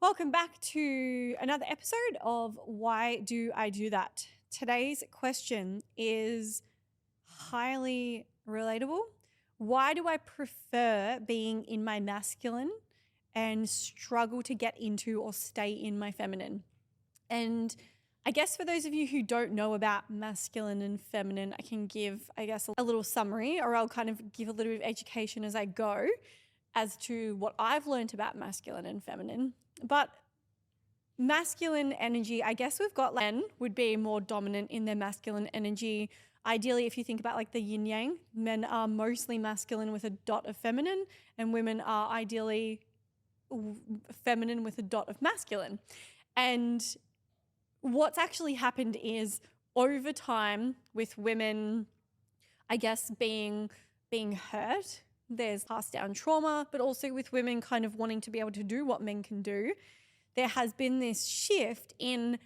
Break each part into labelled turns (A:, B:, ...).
A: Welcome back to another episode of Why Do I Do That? Today's question is highly relatable. Why do I prefer being in my masculine and struggle to get into or stay in my feminine? And I guess for those of you who don't know about masculine and feminine, I can give, a little summary, or I'll kind of give a little bit of education as I go as to what I've learned about masculine and feminine. But masculine energy, I guess we've got men would be more dominant in their masculine energy. Ideally, if you think about like the yin yang, men are mostly masculine with a dot of feminine, and women are ideally feminine with a dot of masculine. And what's actually happened is over time with women, I guess, being hurt, there's passed down trauma, but also with women kind of wanting to be able to do what men can do, there has been this shift in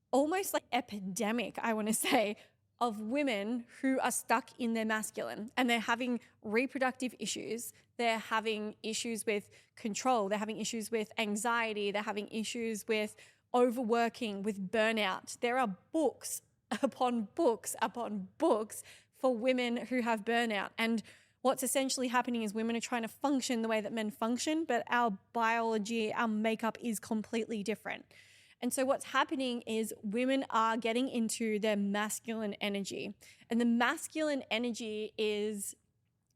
A: almost like epidemic, I want to say, of women who are stuck in their masculine and they're having reproductive issues. They're having issues with control. They're having issues with anxiety. They're having issues with overworking, with burnout. There are books upon books upon books for women who have burnout. And what's essentially happening is women are trying to function the way that men function, but our biology, our makeup is completely different. And so what's happening is women are getting into their masculine energy. And the masculine energy is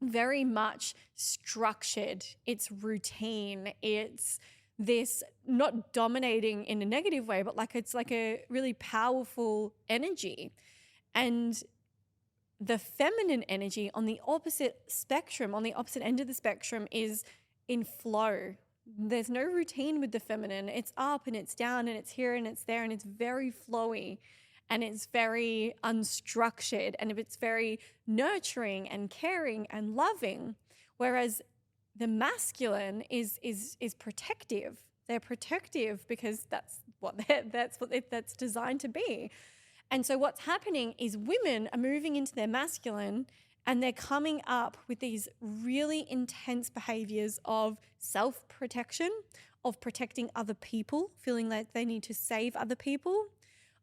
A: very much structured. It's routine. It's this not dominating in a negative way, but it's like a really powerful energy. And the feminine energy on the opposite spectrum, on the opposite end of the spectrum, is in flow. There's no routine with the feminine. It's up and it's down and it's here and it's there, and it's very flowy and it's very unstructured and it's very nurturing and caring and loving. Whereas the masculine is protective. They're protective because that's what that's designed to be. And so what's happening is women are moving into their masculine and they're coming up with these really intense behaviors of self-protection, of protecting other people, feeling like they need to save other people,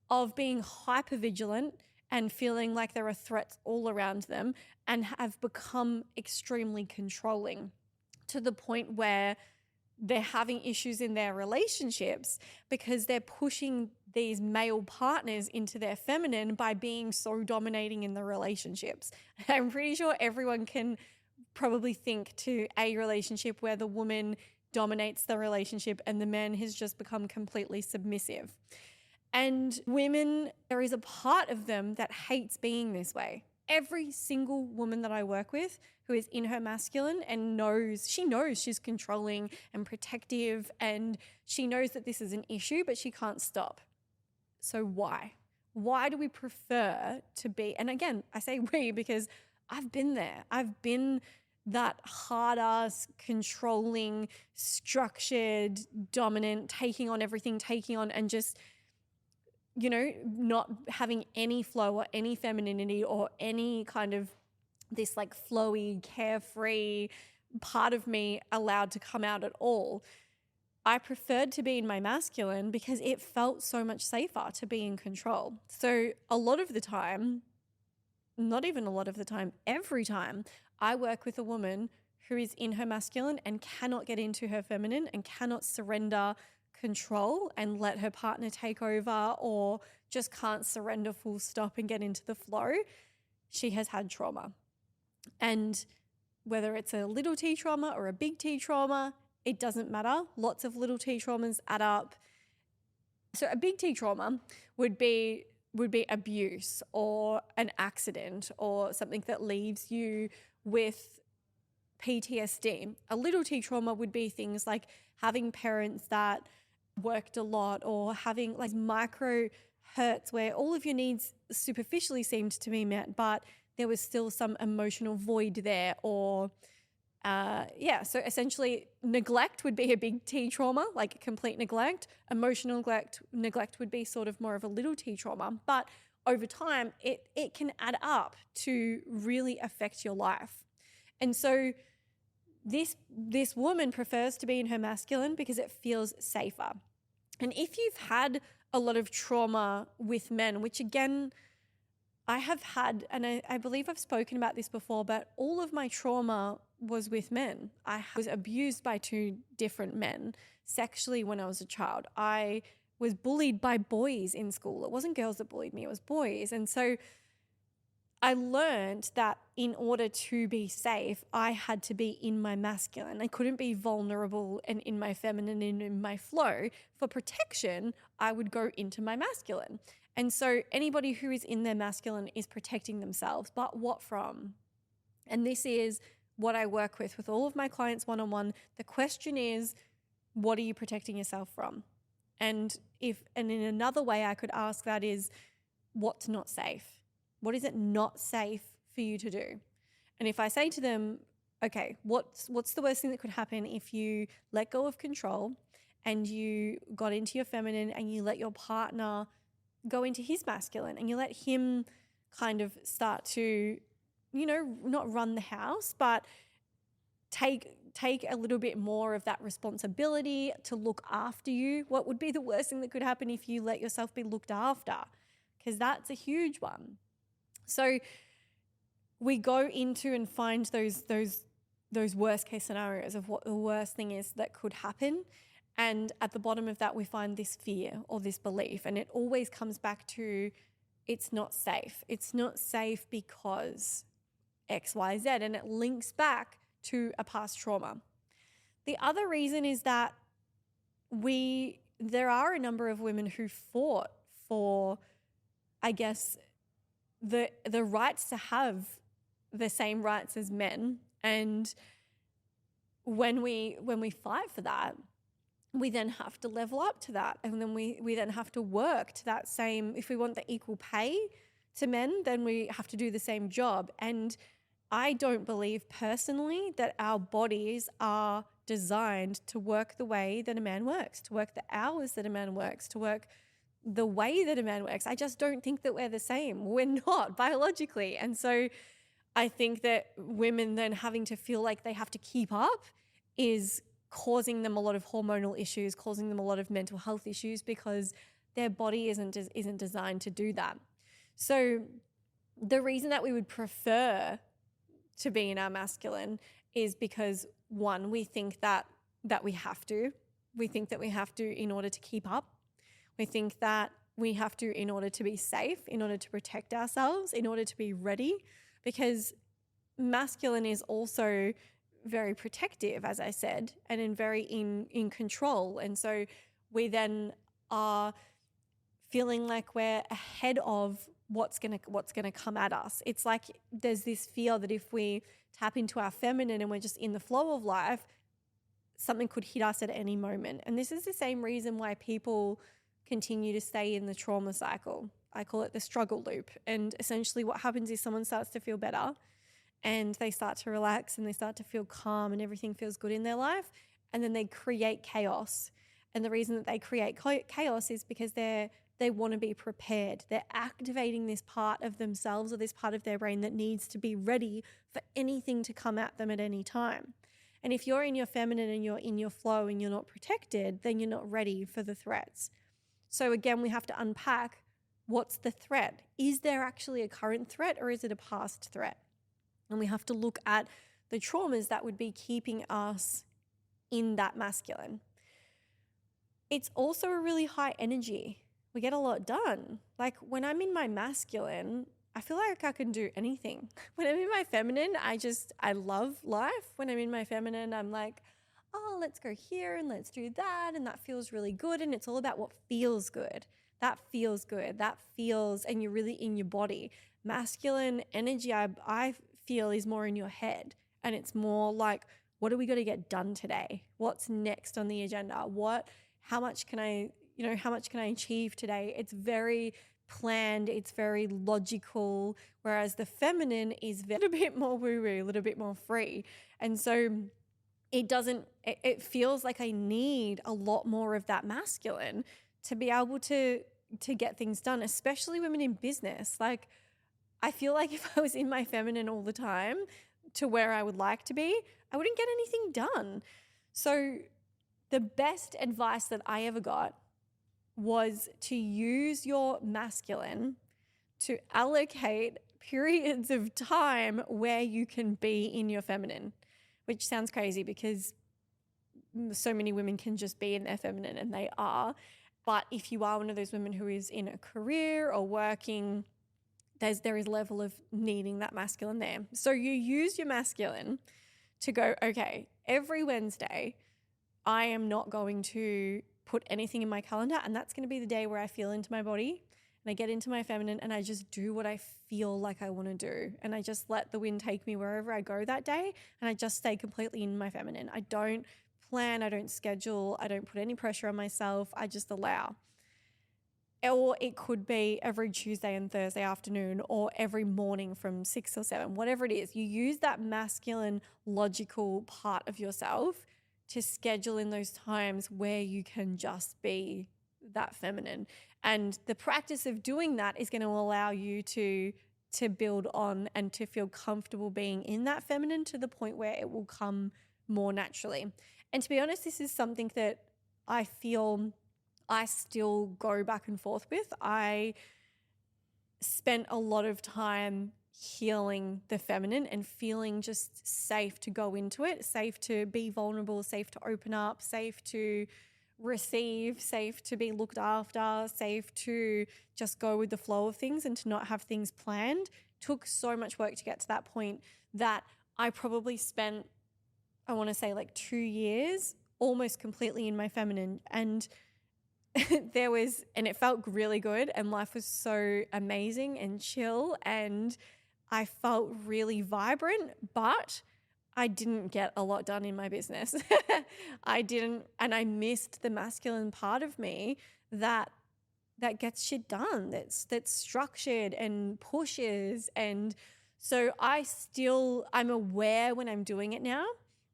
A: of being hypervigilant and feeling like there are threats all around them, and have become extremely controlling to the point where they're having issues in their relationships because they're pushing these male partners into their feminine by being so dominating in the relationships. I'm pretty sure everyone can probably think to a relationship where the woman dominates the relationship and the man has just become completely submissive. And women, there is a part of them that hates being this way. Every single woman that I work with who is in her masculine and knows she's controlling and protective, and she knows that this is an issue, but she can't stop. So why? Why do we prefer to be, and again, I say we because I've been there. I've been that hard-ass, controlling, structured, dominant, taking on everything, and just, not having any flow or any femininity or any kind of this like flowy, carefree part of me allowed to come out at all. I preferred to be in my masculine because it felt so much safer to be in control. So a lot of the time, not even a lot of the time, every time I work with a woman who is in her masculine and cannot get into her feminine and cannot surrender control and let her partner take over, or just can't surrender full stop and get into the flow, she has had trauma. And whether it's a little t trauma or a big T trauma, it doesn't matter. Lots of little t traumas add up. So a big T trauma would be abuse or an accident or something that leaves you with PTSD. A little T trauma would be things like having parents that worked a lot, or having like micro hurts where all of your needs superficially seemed to be met, but there was still some emotional void there, or so essentially neglect would be a big T trauma, like complete neglect. Emotional neglect would be sort of more of a little T trauma, but over time it can add up to really affect your life. And so this woman prefers to be in her masculine because it feels safer. And if you've had a lot of trauma with men, which again, I have had, and I believe I've spoken about this before, but all of my trauma was with men. I was abused by 2 different men sexually when I was a child. I was bullied by boys in school. It wasn't girls that bullied me, it was boys. And so I learned that in order to be safe, I had to be in my masculine. I couldn't be vulnerable and in my feminine and in my flow. For protection, I would go into my masculine. And so anybody who is in their masculine is protecting themselves. But what from? And this is what I work with all of my clients one-on-one. The question is, what are you protecting yourself from? And in another way I could ask that is, what's not safe? What is it not safe for you to do? And if I say to them, okay, what's the worst thing that could happen if you let go of control and you got into your feminine and you let your partner go into his masculine and you let him kind of start to, not run the house, but take a little bit more of that responsibility to look after you? What would be the worst thing that could happen if you let yourself be looked after? Because that's a huge one. So we go into and find those worst case scenarios of what the worst thing is that could happen. And at the bottom of that, we find this fear or this belief. And it always comes back to, it's not safe. It's not safe because X, Y, Z. And it links back to a past trauma. The other reason is that there are a number of women who fought for, I guess, the rights to have the same rights as men. And when we fight for that, we then have to level up to that. And then we then have to work to that same, if we want the equal pay to men, then we have to do the same job. And I don't believe personally that our bodies are designed to work the way that a man works, to work the hours that a man works, to work the way that a man works. I just don't think that we're the same. We're not biologically. And so I think that women then having to feel like they have to keep up is causing them a lot of hormonal issues, causing them a lot of mental health issues because their body isn't designed to do that. So the reason that we would prefer to be in our masculine is because, one, we think that we have to. We think that we have to in order to keep up. We think that we have to in order to be safe, in order to protect ourselves, in order to be ready, because masculine is also very protective, as I said, and in control. And so we then are feeling like we're ahead of what's gonna come at us. It's like there's this fear that if we tap into our feminine and we're just in the flow of life, something could hit us at any moment. And this is the same reason why people continue to stay in the trauma cycle. I call it the struggle loop. And essentially what happens is someone starts to feel better and they start to relax and they start to feel calm and everything feels good in their life. And then they create chaos. And the reason that they create chaos is because they want to be prepared. They're activating this part of themselves or this part of their brain that needs to be ready for anything to come at them at any time. And if you're in your feminine and you're in your flow and you're not protected, then you're not ready for the threats. So again, we have to unpack, what's the threat? Is there actually a current threat or is it a past threat? And we have to look at the traumas that would be keeping us in that masculine. It's also a really high energy. We get a lot done. Like when I'm in my masculine, I feel like I can do anything. When I'm in my feminine, I love life. When I'm in my feminine, I'm like, oh, let's go here and let's do that. And that feels really good. And it's all about what feels good. That feels good. That feels, and you're really in your body. Masculine energy, I feel, is more in your head. And it's more like, what are we going to get done today? What's next on the agenda? How much can I achieve today? It's very planned. It's very logical. Whereas the feminine is a little bit more woo-woo, a little bit more free. And so it feels like I need a lot more of that masculine to be able to get things done, especially women in business. Like, I feel like if I was in my feminine all the time, to where I would like to be, I wouldn't get anything done. So the best advice that I ever got was to use your masculine to allocate periods of time where you can be in your feminine, which sounds crazy because so many women can just be in their feminine, and they are. But if you are one of those women who is in a career or working, there is a level of needing that masculine there. So you use your masculine to go, okay, every Wednesday, I am not going to put anything in my calendar, and that's going to be the day where I feel into my body and I get into my feminine and I just do what I feel like I want to do. And I just let the wind take me wherever I go that day, and I just stay completely in my feminine. I don't plan, I don't schedule, I don't put any pressure on myself. I just allow. Or it could be every Tuesday and Thursday afternoon, or every morning from 6 or 7, whatever it is. You use that masculine, logical part of yourself to schedule in those times where you can just be that feminine. And the practice of doing that is going to allow you to build on and to feel comfortable being in that feminine to the point where it will come more naturally. And to be honest, this is something that I feel I still go back and forth with. I spent a lot of time healing the feminine and feeling just safe to go into it, safe to be vulnerable, safe to open up, safe to receive, safe to be looked after, safe to just go with the flow of things and to not have things planned. Took so much work to get to that point that I probably spent, I want to say, like 2 years almost completely in my feminine. And and it felt really good, and life was so amazing and chill, and I felt really vibrant, but I didn't get a lot done in my business. I didn't, and I missed the masculine part of me that gets shit done, that's structured and pushes. And so I'm aware when I'm doing it now,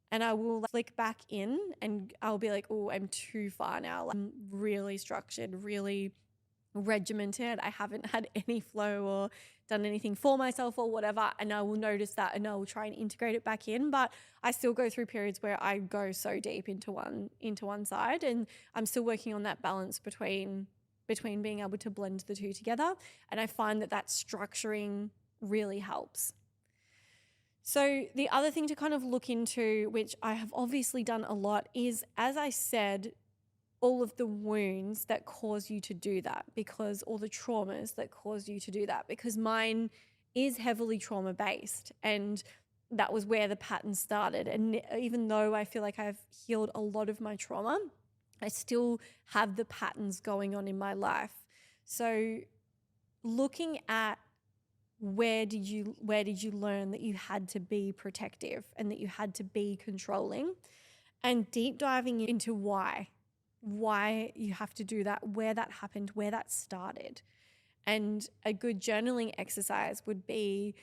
A: and I will flick back in and I'll be like, oh, I'm too far now. I'm really structured, really regimented. I haven't had any flow or done anything for myself or whatever. And I will notice that, and I will try and integrate it back in. But I still go through periods where I go so deep into one side, and I'm still working on that balance between being able to blend the two together. And I find that structuring really helps. So the other thing to kind of look into, which I have obviously done a lot, is, as I said, all of the wounds that cause you to do that, because all the traumas that cause you to do that, because mine is heavily trauma based, and that was where the pattern started. And even though I feel like I've healed a lot of my trauma, I still have the patterns going on in my life. So looking at where did you learn that you had to be protective and that you had to be controlling, and deep diving into why you have to do that, where that happened, where that started. And a good journaling exercise would be,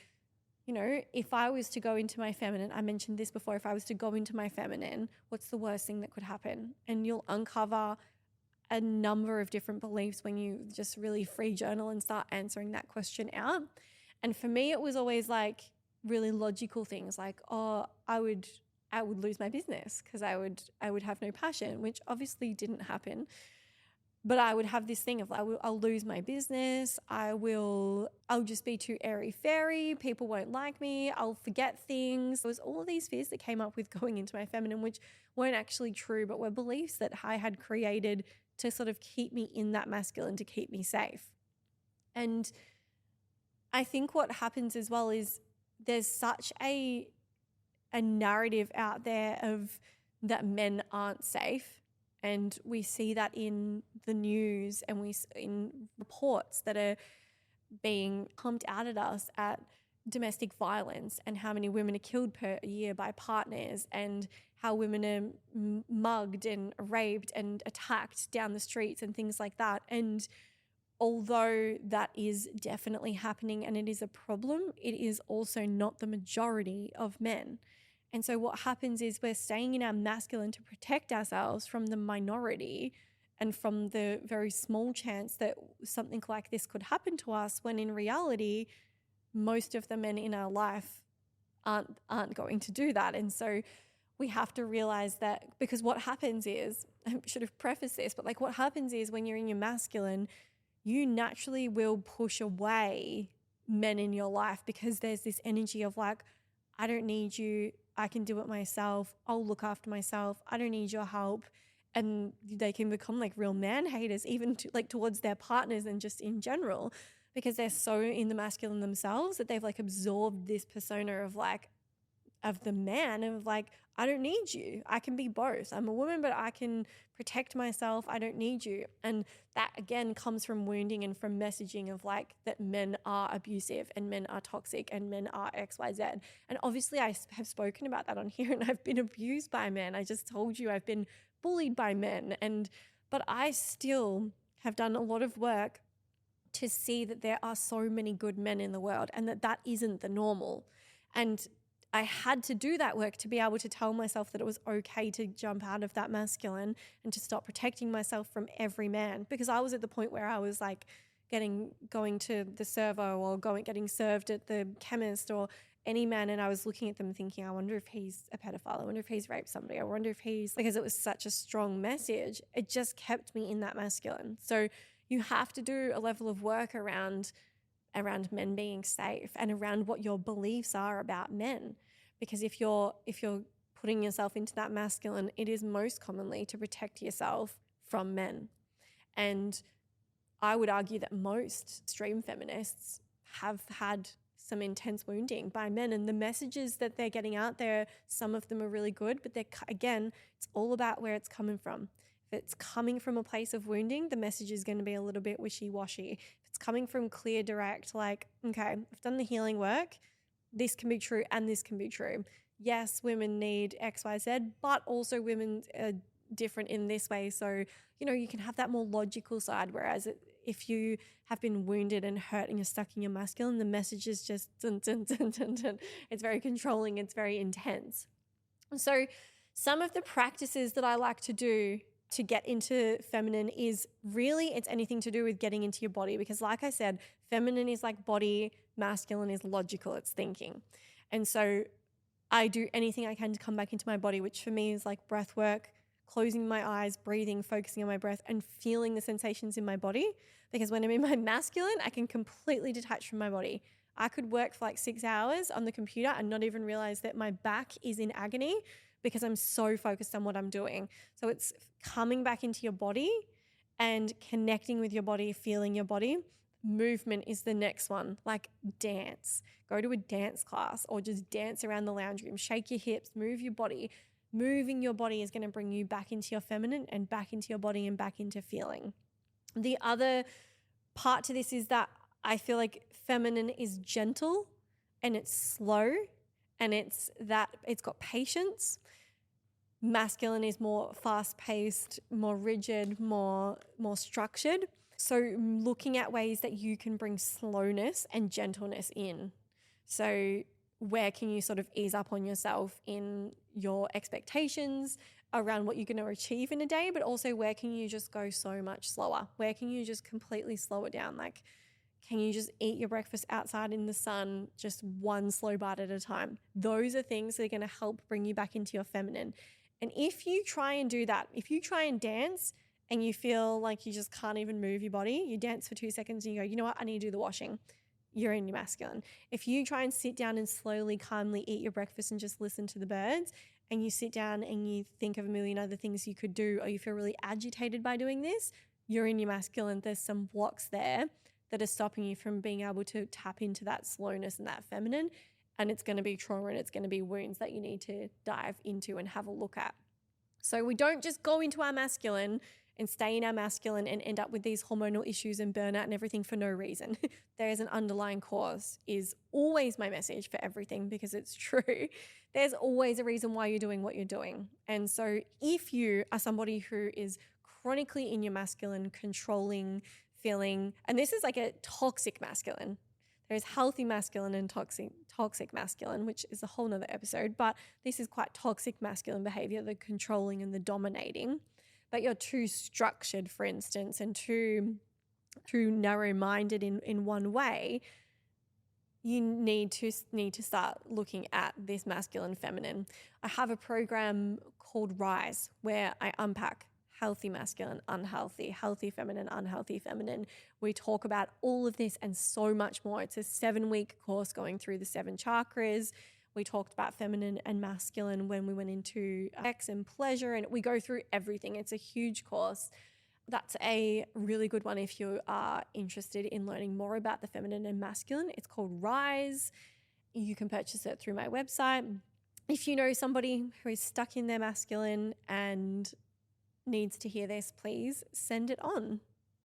A: if I was to go into my feminine, I mentioned this before, if I was to go into my feminine, what's the worst thing that could happen? And you'll uncover a number of different beliefs when you just really free journal and start answering that question out. And for me, it was always like really logical things like, oh, I would lose my business because I would have no passion, which obviously didn't happen. But I would have this thing of I'll lose my business. I'll just be too airy-fairy. People won't like me. I'll forget things. There was all of these fears that came up with going into my feminine, which weren't actually true, but were beliefs that I had created to sort of keep me in that masculine, to keep me safe. And I think what happens as well is there's such a narrative out there of that men aren't safe. And we see that in the news, and in reports that are being pumped out at us at domestic violence, and how many women are killed per year by partners, and how women are mugged and raped and attacked down the streets and things like that. And although that is definitely happening and it is a problem, it is also not the majority of men. And so what happens is we're staying in our masculine to protect ourselves from the minority and from the very small chance that something like this could happen to us, when in reality, most of the men in our life aren't going to do that. And so we have to realize that, because what happens is, I should have prefaced this, but like what happens is when you're in your masculine, you naturally will push away men in your life, because there's this energy of like, I don't need you. I can do it myself. I'll look after myself. I don't need your help. And they can become like real man haters, even like towards their partners and just in general, because they're so in the masculine themselves that they've like absorbed this persona of like, of the man, of like, I don't need you. I can be both. I'm a woman, but I can protect myself. I don't need you. And that again comes from wounding and from messaging of like that men are abusive and men are toxic and men are XYZ. And obviously I have spoken about that on here, and I've been abused by men. I just told you I've been bullied by men. But I still have done a lot of work to see that there are so many good men in the world, and that isn't the normal. And I had to do that work to be able to tell myself that it was okay to jump out of that masculine and to stop protecting myself from every man, because I was at the point where I was like going to the servo or getting served at the chemist or any man, and I was looking at them thinking, I wonder if he's a pedophile. I wonder if he's raped somebody. I wonder if because it was such a strong message. It just kept me in that masculine. So you have to do a level of work around men being safe and around what your beliefs are about men. Because if you're putting yourself into that masculine, it is most commonly to protect yourself from men. And I would argue that most extreme feminists have had some intense wounding by men, and the messages that they're getting out there, some of them are really good, but it's all about where it's coming from. If it's coming from a place of wounding, the message is going to be a little bit wishy-washy. If it's coming from clear, direct, like, okay, I've done the healing work, this can be true and this can be true. Yes, women need XYZ, but also women are different in this way. So, you can have that more logical side, whereas if you have been wounded and hurt and you're stuck in your masculine, the message is just dun, dun, dun, dun, dun. It's very controlling. It's very intense. So some of the practices that I like to do to get into feminine is really, it's anything to do with getting into your body, because like I said, feminine is like body, masculine is logical, it's thinking. And so I do anything I can to come back into my body, which for me is like breath work, closing my eyes, breathing, focusing on my breath and feeling the sensations in my body. Because when I'm in my masculine, I can completely detach from my body. I could work for like 6 hours on the computer and not even realize that my back is in agony because I'm so focused on what I'm doing. So it's coming back into your body and connecting with your body, feeling your body. Movement is the next one, like dance. Go to a dance class or just dance around the lounge room. Shake your hips, move your body. Moving your body is going to bring you back into your feminine and back into your body and back into feeling. The other part to this is that I feel like feminine is gentle and it's slow and it's got patience. Masculine is more fast-paced, more rigid, more structured. So looking at ways that you can bring slowness and gentleness in. So where can you sort of ease up on yourself in your expectations around what you're going to achieve in a day, but also where can you just go so much slower? Where can you just completely slow it down? Like, can you just eat your breakfast outside in the sun, just one slow bite at a time? Those are things that are going to help bring you back into your feminine. And if you try and do that, if you try and dance and you feel like you just can't even move your body, you dance for 2 seconds and you go, you know what, I need to do the washing. You're in your masculine. If you try and sit down and slowly, calmly eat your breakfast and just listen to the birds, and you sit down and you think of a million other things you could do, or you feel really agitated by doing this, you're in your masculine. There's some blocks there that are stopping you from being able to tap into that slowness and that feminine. And it's going to be trauma and it's going to be wounds that you need to dive into and have a look at. So we don't just go into our masculine and stay in our masculine and end up with these hormonal issues and burnout and everything for no reason. There is an underlying cause, is always my message for everything, because it's true. There's always a reason why you're doing what you're doing. And so if you are somebody who is chronically in your masculine, controlling, feeling, and this is like a toxic masculine. There's healthy masculine and toxic masculine, which is a whole nother episode, but this is quite toxic masculine behavior, the controlling and the dominating. But you're too structured, for instance, and too narrow-minded in one way, you need to start looking at this masculine feminine. I have a program called Rise where I unpack healthy masculine, unhealthy, healthy feminine, unhealthy feminine. We talk about all of this and so much more. It's a 7-week course going through the 7 chakras. We talked about feminine and masculine when we went into sex and pleasure, and we go through everything. It's a huge course. That's a really good one if you are interested in learning more about the feminine and masculine. It's called Rise. You can purchase it through my website. If you know somebody who is stuck in their masculine and needs to hear this, please send it on.